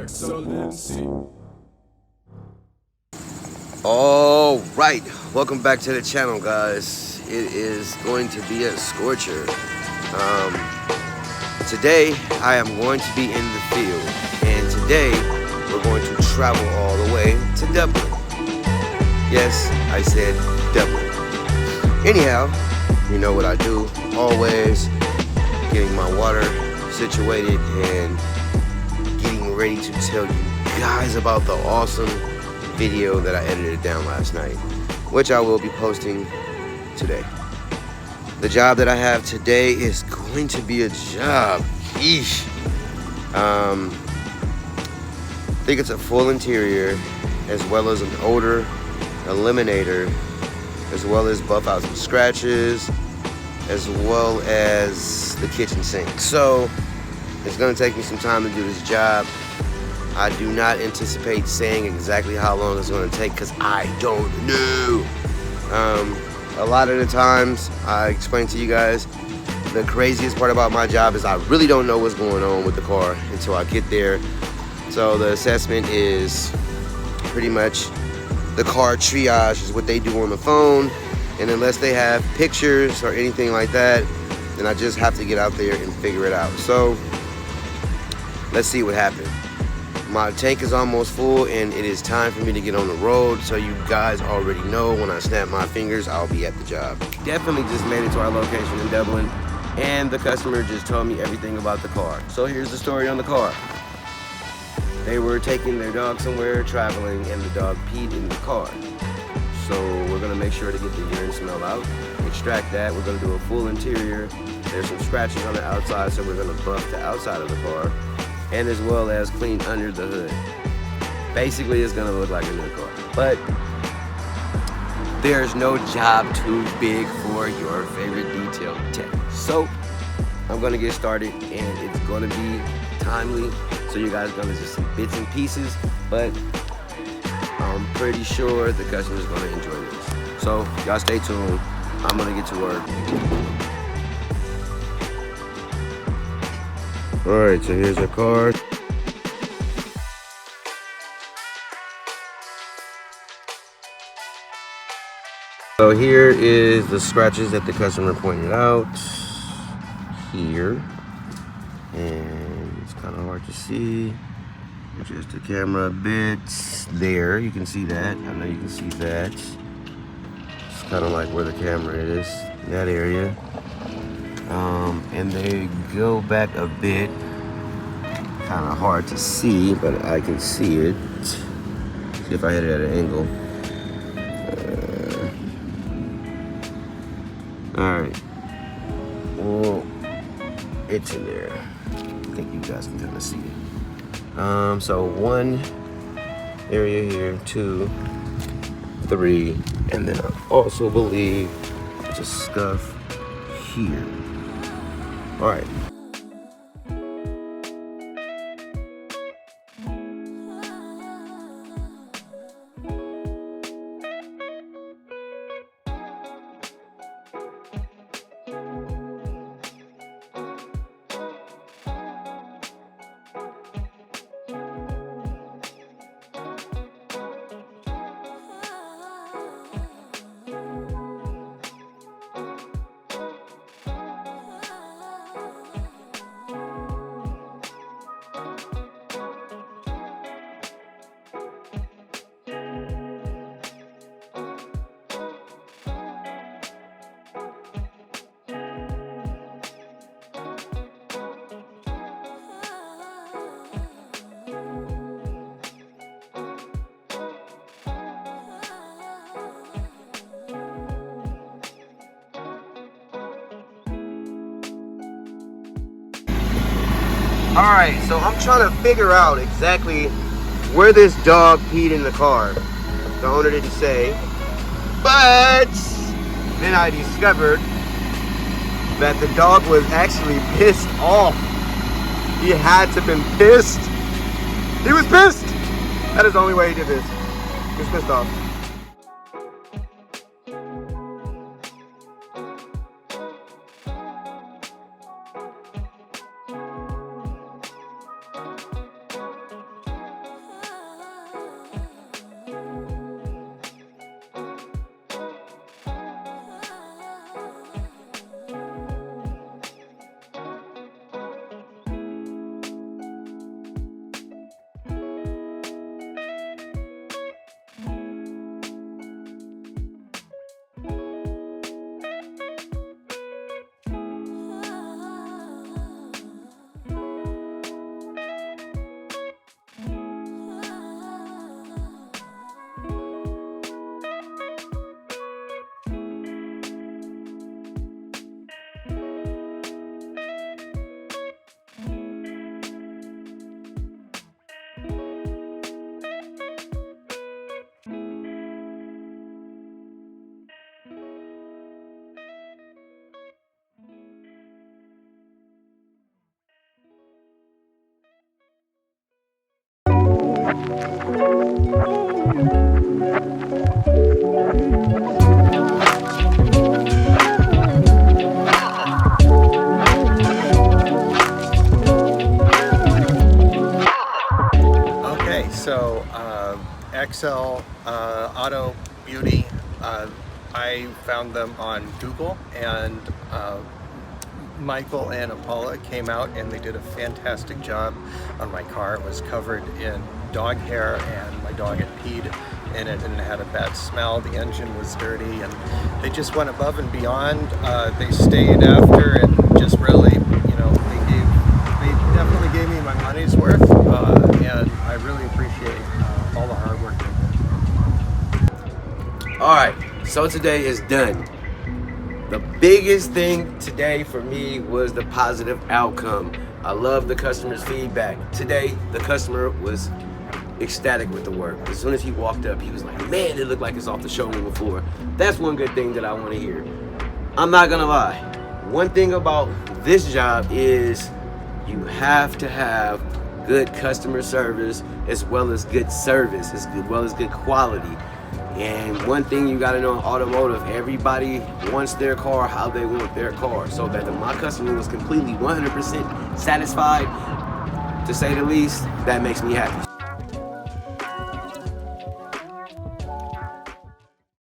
excellency. All right, welcome back to the channel, guys. It is going to be a scorcher. Today I am going to be in the field, and today we're going to travel all the way to Dublin. Yes, I said Dublin. Anyhow, you know what I do, always getting my water situated and getting ready to tell you guys about the awesome video that I edited down last night, which I will be posting today. The job that I have today is going to be a job. Eesh. I think it's a full interior, as well as an odor eliminator, as well as buff out some scratches, as well as the kitchen sink. So it's going to take me some time to do this job. I do not anticipate saying exactly how long it's going to take because I don't know. A lot of the times I explain to you guys, the craziest part about my job is I really don't know what's going on with the car until I get there. So the assessment is pretty much the car triage is what they do on the phone, and unless they have pictures or anything like that, then I just have to get out there and figure it out. So let's see what happens. My tank is almost full and it is time for me to get on the road, so you guys already know when I snap my fingers, I'll be at the job. Definitely just made it to our location in Dublin, and the customer just told me everything about the car. So here's the story on the car. They were taking their dog somewhere traveling and the dog peed in the car. So we're gonna make sure to get the urine smell out, extract that. We're gonna do a full interior. There's some scratches on the outside, so we're gonna buff the outside of the car, and as well as clean under the hood. Basically, it's gonna look like a new car. But there's no job too big for your favorite detail tech. So I'm gonna get started, and it's gonna be timely, so you guys are gonna just see bits and pieces, but I'm pretty sure the customer's gonna enjoy this. So y'all stay tuned. I'm gonna get to work. All right, so here's our car. So here is the scratches that the customer pointed out here. And it's kind of hard to see. Just the camera a bit there. You can see that. I know you can see that. It's kind of like where the camera is, that area. And they go back a bit. Kind of hard to see, but I can see it. See if I hit it at an angle. All right. Well, it's in there. I think you guys can kind of see it. So one area here, 2, 3, and then I also believe it's a scuff here. All right. Alright, so I'm trying to figure out exactly where this dog peed in the car. The owner didn't say. But then I discovered that the dog was actually pissed off. He had to have been pissed. He was pissed! That is the only way he did this. He was pissed off. Okay, so XL Auto Beauty, I found them on Google, and Michael and Paula came out and they did a fantastic job on my car. It was covered in dog hair and my dog had peed in it and it had a bad smell. The engine was dirty and they just went above and beyond. They stayed after and just really, you know, they definitely gave me my money's worth, and I really appreciate all the hard work they did. Alright, so today is done. The biggest thing today for me was the positive outcome. I love the customer's feedback. Today, the customer was ecstatic with the work. As soon as he walked up, he was like, man, it looked like it's off the showroom floor. That's one good thing that I want to hear. I'm not gonna lie. One thing about this job is you have to have good customer service as well as good service, as well as good quality. And one thing you gotta know in automotive, everybody wants their car how they want their car. So that my customer was completely 100% satisfied, to say the least, that makes me happy.